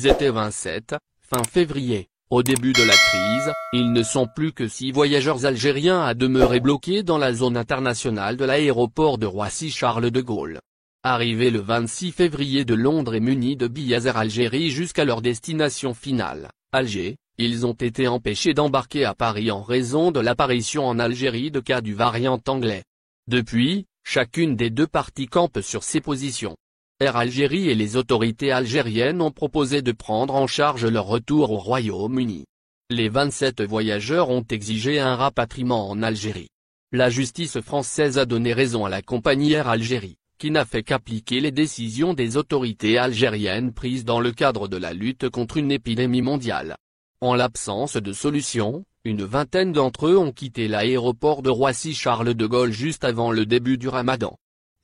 Ils étaient 27, fin février. Au début de la crise, ils ne sont plus que 6 voyageurs algériens à demeurer bloqués dans la zone internationale de l'aéroport de Roissy-Charles de Gaulle. Arrivés le 26 février de Londres et munis de billets Air Algérie jusqu'à leur destination finale, Alger, ils ont été empêchés d'embarquer à Paris en raison de l'apparition en Algérie de cas du variant anglais. Depuis, chacune des deux parties campe sur ses positions. Air Algérie et les autorités algériennes ont proposé de prendre en charge leur retour au Royaume-Uni. Les 27 voyageurs ont exigé un rapatriement en Algérie. La justice française a donné raison à la compagnie Air Algérie, qui n'a fait qu'appliquer les décisions des autorités algériennes prises dans le cadre de la lutte contre une épidémie mondiale. En l'absence de solution, une vingtaine d'entre eux ont quitté l'aéroport de Roissy-Charles de Gaulle juste avant le début du Ramadan.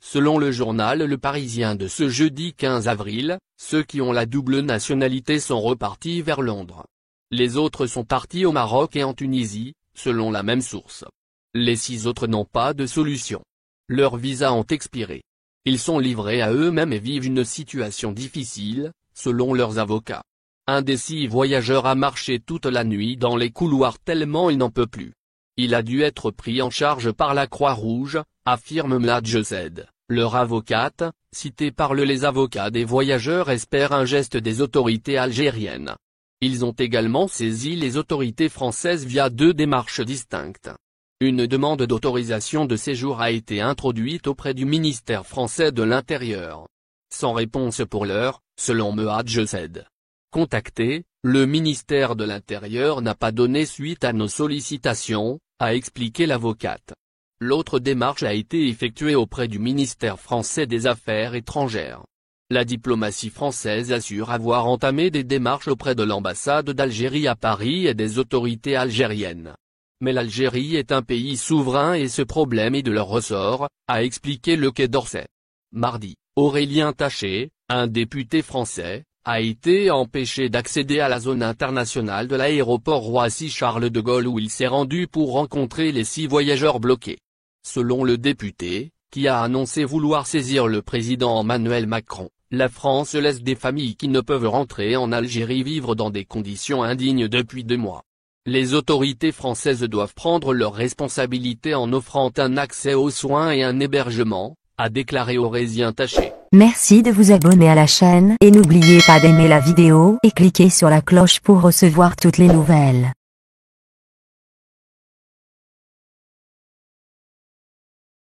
Selon le journal Le Parisien de ce jeudi 15 avril, ceux qui ont la double nationalité sont repartis vers Londres. Les autres sont partis au Maroc et en Tunisie, selon la même source. Les 6 autres n'ont pas de solution. Leurs visas ont expiré. Ils sont livrés à eux-mêmes et vivent une situation difficile, selon leurs avocats. Un des 6 voyageurs a marché toute la nuit dans les couloirs tellement il n'en peut plus. Il a dû être pris en charge par la Croix-Rouge, affirme Mladj Zed. Leur avocate, citée par les avocats des voyageurs, espère un geste des autorités algériennes. Ils ont également saisi les autorités françaises via 2 démarches distinctes. Une demande d'autorisation de séjour a été introduite auprès du ministère français de l'Intérieur. Sans réponse pour l'heure, selon Mladj Zed. Contacté, le ministère de l'Intérieur n'a pas donné suite à nos sollicitations, a expliqué l'avocate. L'autre démarche a été effectuée auprès du ministère français des Affaires étrangères. La diplomatie française assure avoir entamé des démarches auprès de l'ambassade d'Algérie à Paris et des autorités algériennes. Mais l'Algérie est un pays souverain et ce problème est de leur ressort, a expliqué le Quai d'Orsay. Mardi, Aurélien Taché, un député français, a été empêché d'accéder à la zone internationale de l'aéroport Roissy-Charles de Gaulle où il s'est rendu pour rencontrer les 6 voyageurs bloqués. Selon le député, qui a annoncé vouloir saisir le président Emmanuel Macron, la France laisse des familles qui ne peuvent rentrer en Algérie vivre dans des conditions indignes depuis 2 mois. Les autorités françaises doivent prendre leurs responsabilités en offrant un accès aux soins et un hébergement, a déclaré Aurélien Taché. Merci de vous abonner à la chaîne et n'oubliez pas d'aimer la vidéo et cliquer sur la cloche pour recevoir toutes les nouvelles.